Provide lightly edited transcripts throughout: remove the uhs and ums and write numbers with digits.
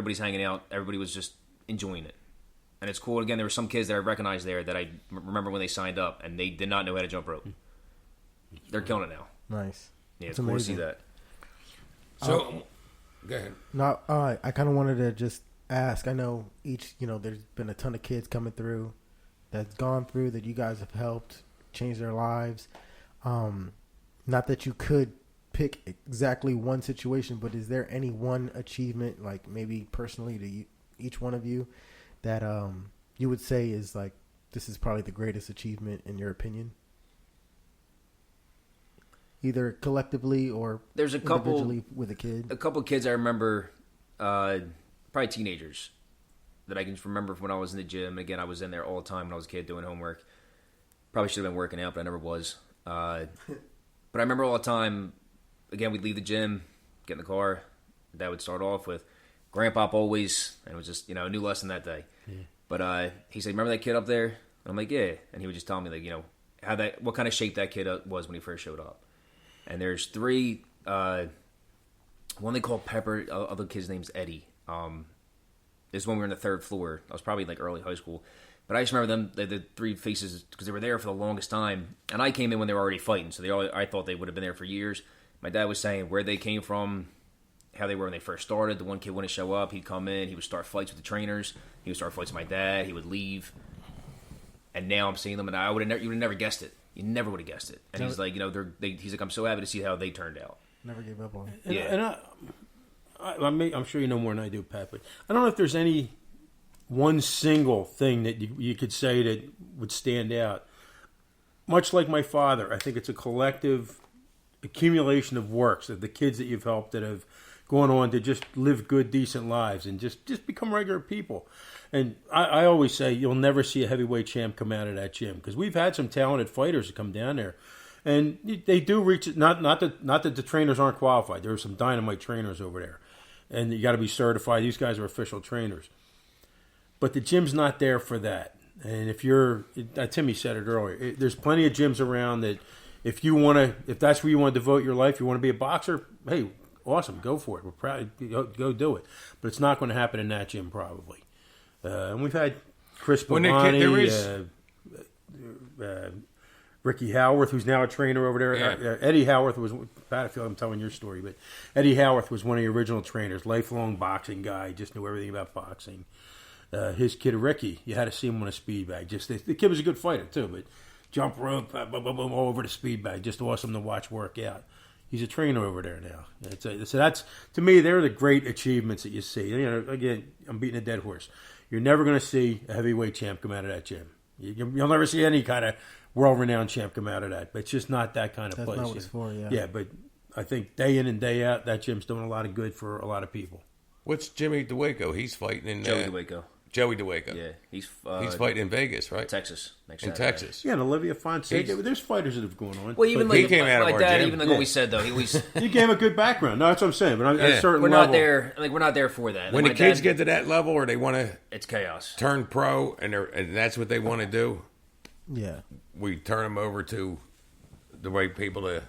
everybody's hanging out. Everybody was just enjoying it. And it's cool. Again, there were some kids that I recognized there that I remember when they signed up, and they did not know how to jump rope. They're killing it now. Nice. Yeah, it's cool to see that. So, go ahead. No, I kind of wanted to just ask. I know there's been a ton of kids coming through that's gone through that you guys have helped change their lives. Not that you could pick exactly one situation, but is there any one achievement, like maybe personally to each one of you, that you would say is like, this is probably the greatest achievement in your opinion? Either collectively or there's a couple individually with a kid. A couple kids I remember, probably teenagers, that I can remember from when I was in the gym. Again, I was in there all the time when I was a kid doing homework. Probably should have been working out, but I never was. But I remember all the time, again, we'd leave the gym, get in the car. Dad would start off with, Grandpa always, and it was just, a new lesson that day. Yeah. But he said, remember that kid up there? And I'm like, yeah. And he would just tell me, like, what kind of shape that kid was when he first showed up. And there's three, one they call Pepper, other kid's name's Eddie. This is when we were on the third floor. I was probably like early high school. But I just remember them, the three faces, because they were there for the longest time. And I came in when they were already fighting, so I thought they would have been there for years. My dad was saying where they came from, how they were when they first started. The one kid wouldn't show up. He'd come in. He would start fights with the trainers. He would start fights with my dad. He would leave. And now I'm seeing them, and you would have never guessed it. You never would have guessed it. And he's like, he's like, I'm so happy to see how they turned out. Never gave up on it. And I'm sure you know more than I do, Pat, but I don't know if there's any one single thing that you could say that would stand out. Much like my father, I think it's a collective accumulation of works of the kids that you've helped that have gone on to just live good, decent lives and just become regular people. And I always say you'll never see a heavyweight champ come out of that gym, because we've had some talented fighters that come down there, and they do reach it. Not that the trainers aren't qualified. There are some dynamite trainers over there, and you got to be certified. These guys are official trainers, but the gym's not there for that. And if Timmy said it earlier, there's plenty of gyms around that if that's where you want to devote your life, you want to be a boxer, hey, awesome, go for it. We're proud, go do it. But it's not going to happen in that gym probably. And we've had Chris Bavani, Ricky Howarth, who's now a trainer over there. Yeah. Eddie Howarth was, Pat, I feel I'm telling your story, but Eddie Howarth was one of the original trainers, lifelong boxing guy, just knew everything about boxing. His kid Ricky, you had to see him on a speed bag. The kid was a good fighter too, but jump rope, boom, boom, boom, all over the speed bag, just awesome to watch work out. He's a trainer over there now. So that's, to me, they're the great achievements that you see. Again, I'm beating a dead horse. You're never going to see a heavyweight champ come out of that gym. You'll never see any kind of world-renowned champ come out of that. But it's just not that kind of place. That's not what it's for, yeah. Yeah, but I think day in and day out, that gym's doing a lot of good for a lot of people. What's Jimmy DeWaco? He's fighting in... Joey DeWaco. Joey DeWaco. Yeah, he's fighting in Vegas, right? Texas. In Texas. Yeah, and Olivia Fonseca. There's fighters that have gone on. Well, even he came out of our that, gym. even like what we said, though, he was... You gave him a good background. No, that's what I'm saying. But at a certain we're level... not there. Like, we're not there for that. When the kids get to that level or they want to... It's chaos. Turn pro and that's what they want to do. Yeah. We turn them over to the right people to...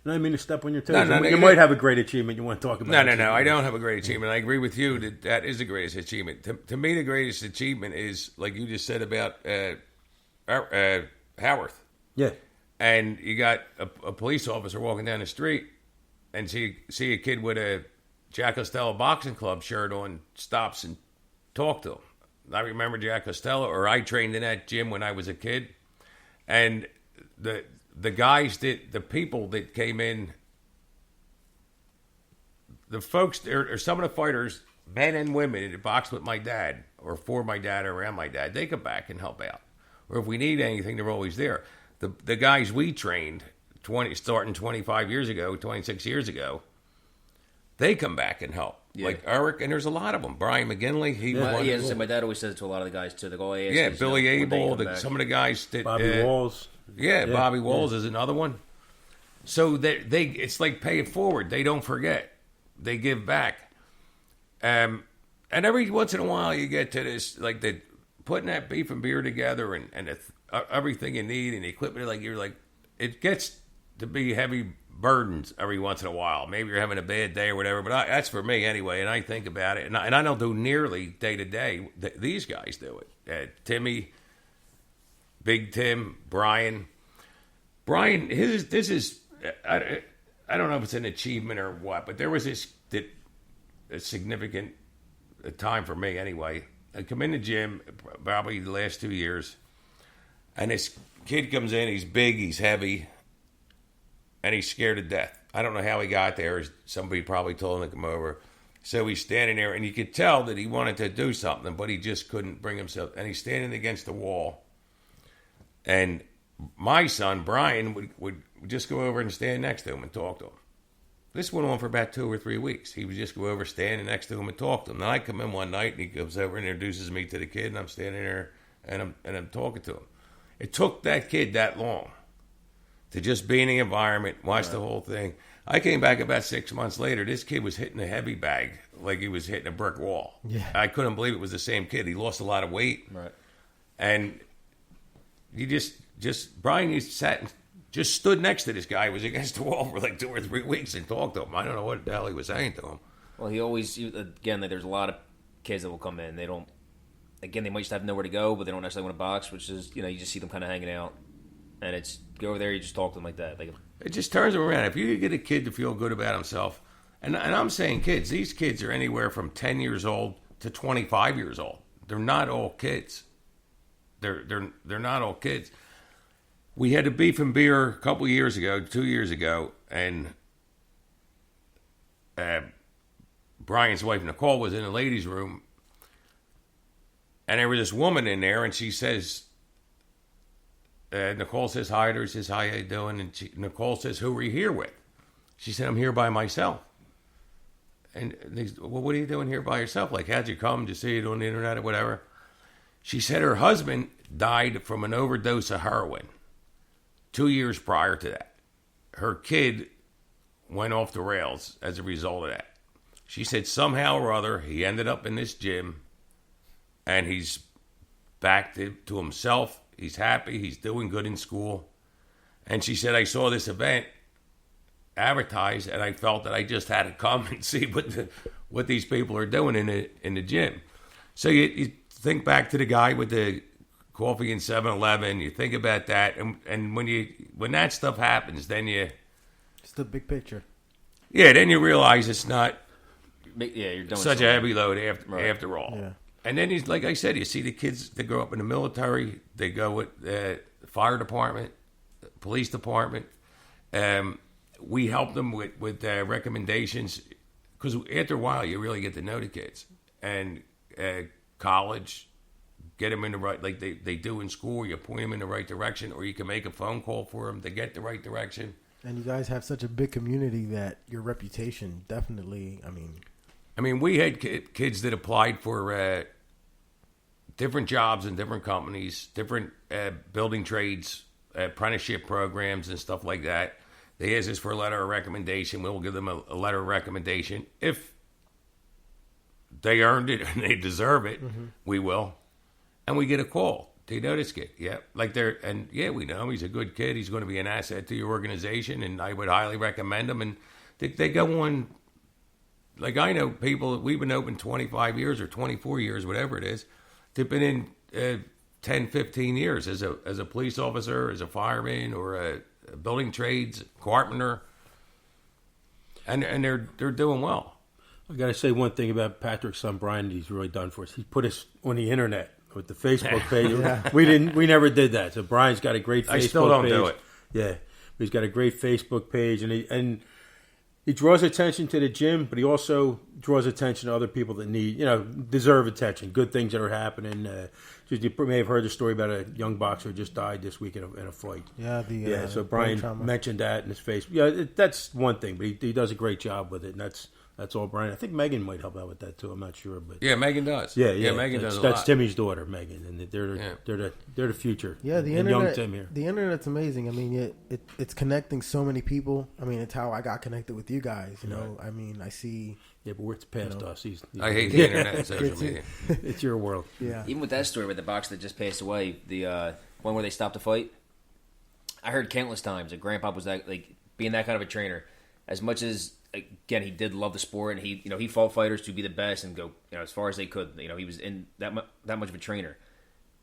No, I mean to step on your toes. No, you might have a great achievement you want to talk about. No. I don't have a great achievement. I agree with you that is the greatest achievement. To me, the greatest achievement is, like you just said about Howarth. Yeah. And you got a police officer walking down the street and see a kid with a Jack Costello Boxing Club shirt on, stops and talk to him. I remember Jack Costello, or I trained in that gym when I was a kid. And the guys the people that came in, the folks, or some of the fighters, men and women that boxed with my dad, or for my dad, or around my dad, they come back and help out. Or if we need anything, they're always there. The guys we trained, starting 25 years ago, 26 years ago, they come back and help. Yeah. Like Eric, and there's a lot of them. Brian McGinley, so my dad always says it to a lot of the guys too. They go, Billy Abel, some of the guys that Bobby Walls. Yeah, Bobby Walls is another one. So it's like pay it forward. They don't forget. They give back. And every once in a while you get to this, like putting that beef and beer together and everything you need and the equipment, like you're like, it gets to be heavy burdens every once in a while. Maybe you're having a bad day or whatever, but that's for me anyway, and I think about it. And I don't do nearly day to day. These guys do it. Timmy, Big Tim, Brian. This is, I don't know if it's an achievement or what, but there was a significant time for me anyway. I come in the gym probably the last 2 years, and this kid comes in, he's big, he's heavy, and he's scared to death. I don't know how he got there. Somebody probably told him to come over. So he's standing there, and you could tell that he wanted to do something, but he just couldn't bring himself. And he's standing against the wall. And my son, Brian, would just go over and stand next to him and talk to him. This went on for about 2 or 3 weeks. He would just go over, standing next to him and talk to him. Then I come in one night, and he comes over and introduces me to the kid, and I'm standing there, and I'm talking to him. It took that kid that long to just be in the environment, watch the whole thing. I came back about 6 months later. This kid was hitting a heavy bag like he was hitting a brick wall. Yeah. I couldn't believe it was the same kid. He lost a lot of weight. Right. And he Brian just stood next to this guy. He was against the wall for like 2 or 3 weeks and talked to him. I don't know what the hell he was saying to him. Well, again, there's a lot of kids that will come in. They might just have nowhere to go, but they don't necessarily want to box, which is, you just see them kind of hanging out. And it's, go over there, you just talk to them like that. It just turns them around. If you could get a kid to feel good about himself, and I'm saying kids, these kids are anywhere from 10 years old to 25 years old. They're not all kids. They're not all kids. We had a beef and beer a couple years ago, 2 years ago, and Brian's wife, Nicole, was in the ladies' room, and there was this woman in there, and she says, Nicole says hi to her, says, how you doing? And Nicole says, who are you here with? She said, I'm here by myself. And they said, well, what are you doing here by yourself? Like, how'd you come? Just see it on the internet or whatever? She said her husband died from an overdose of heroin 2 years prior to that. Her kid went off the rails as a result of that. She said somehow or other he ended up in this gym and he's back to himself. He's happy. He's doing good in school. And she said, I saw this event advertised and I felt that I just had to come and see what these people are doing in the gym. So you think back to the guy with the coffee in 7-Eleven. You think about that. And when that stuff happens, then it's the big picture. Yeah, then you realize it's not you're doing such a heavy load after all. Yeah. And then like I said, you see the kids that grow up in the military, they go with the fire department, police department. We help them with recommendations because after a while you really get to know the kids. And college, get them in the right, like they do in school, you point them in the right direction, or you can make a phone call for them to get the right direction. And you guys have such a big community that your reputation definitely, I mean, we had kids that applied for different jobs in different companies, different building trades, apprenticeship programs and stuff like that. They asked us for a letter of recommendation. We'll give them a letter of recommendation. If they earned it and they deserve it, we will. And we get a call. Do you know this kid? Yeah. We know him. He's a good kid. He's going to be an asset to your organization, and I would highly recommend him. And they go on. Like, I know people, we've been open 25 years or 24 years, whatever it is. They've been in 10, 15 years as a police officer, as a fireman, or a building trades carpenter. And they're doing well. I got to say one thing about Patrick's son, Brian, that he's really done for us. He put us on the internet with the Facebook page. Yeah. We never did that. So Brian's got a great Facebook page. I still don't do it. Yeah. He's got a great Facebook page, and he draws attention to the gym, but he also draws attention to other people that deserve attention. Good things that are happening. You may have heard the story about a young boxer who just died this week in a fight. Yeah, so Brian mentioned that in his Facebook. Yeah, that's one thing, but he does a great job with it, and that's all Brian. I think Megan might help out with that too. I'm not sure, but yeah, Megan does. Yeah, Megan does a lot. That's Timmy's daughter, Megan, and they're the future. Yeah, the and internet. Young Tim here. The internet's amazing. I mean, it's connecting so many people. I mean, it's how I got connected with you guys. You know, I mean, I see. Yeah, but it's past us. I hate the internet and social media. It's your world. Yeah. Even with that story with the boxer that just passed away, the one where they stopped the fight, I heard countless times that Grandpa was being that kind of a trainer. As much as, again, he did love the sport, and he fought fighters to be the best and go as far as they could. He was in that much of a trainer.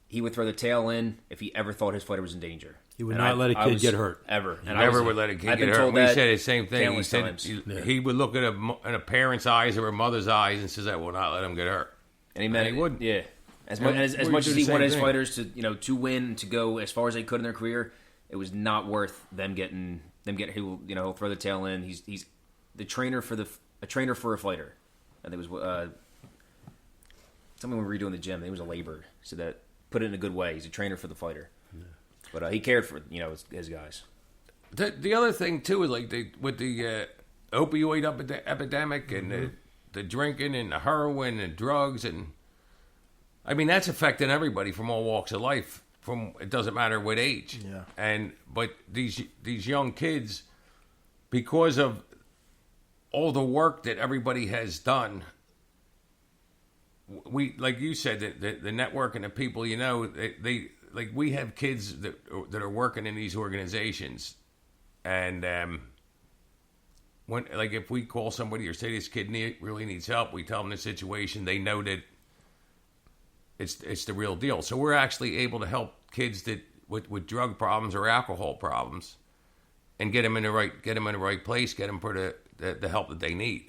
He would throw the tail in if he ever thought his fighter was in danger. He would not let a kid get hurt. Ever. He never would let a kid get hurt. We said the same thing. He said he would look at a parent's eyes or a mother's eyes and says, "I will not let him get hurt." And he meant he would. Yeah. As much as he wanted his fighters to win, to go as far as they could in their career, it was not worth them getting. He'll throw the tail in. He's the trainer for a trainer for a fighter. I think it was something we were doing in the gym. I think it was a laborer. So that put it in a good way. He's a trainer for the fighter. Yeah. But he cared for his guys. The other thing too is with the opioid epidemic and the drinking and the heroin and drugs, and I mean that's affecting everybody from all walks of life. It doesn't matter what age. Yeah. But these young kids, because of all the work that everybody has done, we, like you said, the network and the people, they like, we have kids that are working in these organizations, and when, like, if we call somebody or say this kid really needs help, we tell them the situation, they know that it's the real deal. So we're actually able to help kids that with drug problems or alcohol problems, and get them in the right place, get them for the help that they need.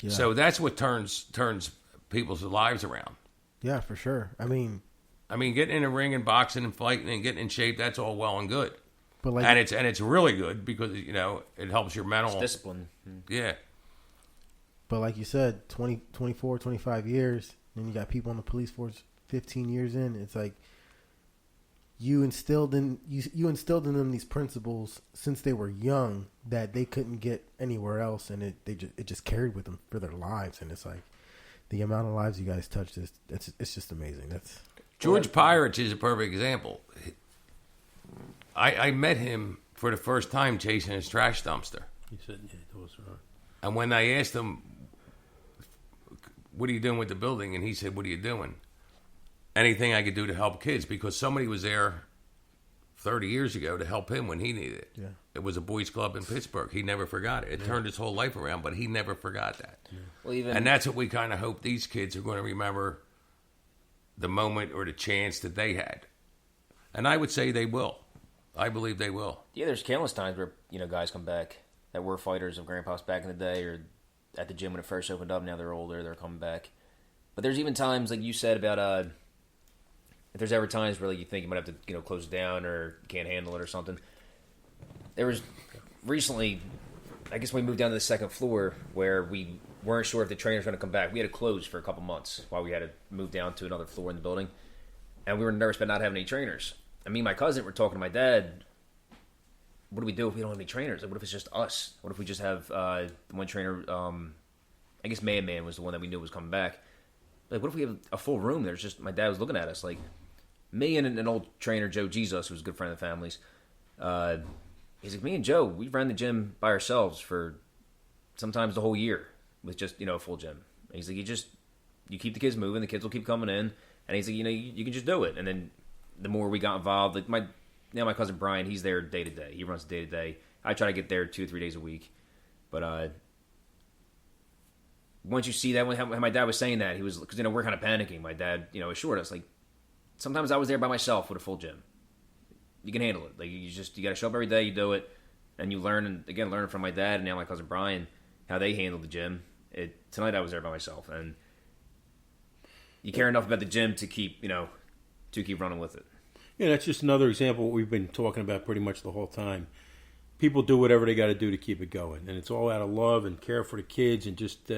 Yeah. So that's what turns people's lives around. Yeah, for sure. I mean, getting in a ring and boxing and fighting and getting in shape, that's all well and good. But it's really good because it helps your mental discipline. Yeah. But like you said, 20, 24, 25 years, and you got people on the police force 15 years in. It's like you instilled in them these principles since they were young that they couldn't get anywhere else, and it just carried with them for their lives. And it's like the amount of lives you guys touched it's just amazing. That's George Pirates is a perfect example. I met him for the first time chasing his trash dumpster. He said, "Yeah, those are." And when I asked him, "What are you doing with the building?" and he said, "What are you doing?" Anything I could do to help kids, because somebody was there 30 years ago to help him when he needed it. Yeah. It was a boys' club in Pittsburgh. He never forgot it. It turned his whole life around, but he never forgot that. Yeah. Well, and that's what we kind of hope these kids are going to remember, the moment or the chance that they had. And I would say they will. I believe they will. Yeah, there's countless times where guys come back that were fighters of Grandpa's back in the day, or at the gym when it first opened up. Now they're older, they're coming back. But there's even times, like you said, about if there's ever times where you think you might have to close it down or you can't handle it or something. There was recently, I guess we moved down to the second floor where we weren't sure if the trainer's going to come back. We had to close for a couple months while we had to move down to another floor in the building, and we were nervous about not having any trainers. And me and my cousin were talking to my dad. What do we do if we don't have any trainers? Like, what if it's just us? What if we just have one trainer? I guess Man was the one that we knew was coming back. Like, what if we have a full room? There's just, my dad was looking at us like, me and an old trainer, Joe Jesus, who's a good friend of the family's. He's like, me and Joe, we ran the gym by ourselves for sometimes the whole year with just a full gym. And he's like, you keep the kids moving, the kids will keep coming in, and he's like, you can just do it. And then the more we got involved, like my cousin Brian, he's there day to day. He runs day to day. I try to get there 2 or 3 days a week, but once you see that, when my dad was saying that, he was, because we're kind of panicking. My dad assured us, like, sometimes I was there by myself with a full gym. You can handle it. Like, you got to show up every day, you do it, and you learn. And again, learning from my dad and now my cousin Brian how they handled the gym. Tonight I was there by myself, and you care enough about the gym to keep running with it. Yeah, that's just another example of what we've been talking about pretty much the whole time. People do whatever they got to do to keep it going, and it's all out of love and care for the kids and just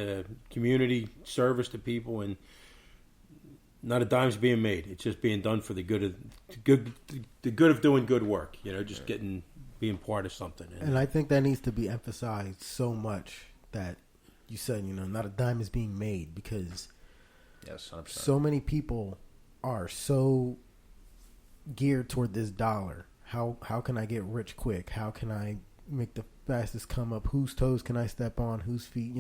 community service to people, and not a dime's being made. It's just being done for the good of doing good work. Just being part of something. And I think that needs to be emphasized so much that you said, not a dime is being made, because yes, 100%. So many people are so geared toward this dollar. How can I get rich quick? How can I make the fastest come up? Whose toes can I step on? Whose feet?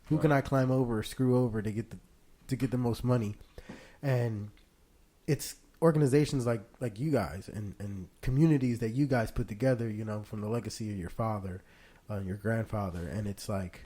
Who can I climb over or screw over to get the most money? And it's organizations like you guys and communities that you guys put together, from the legacy of your father, your grandfather, and it's like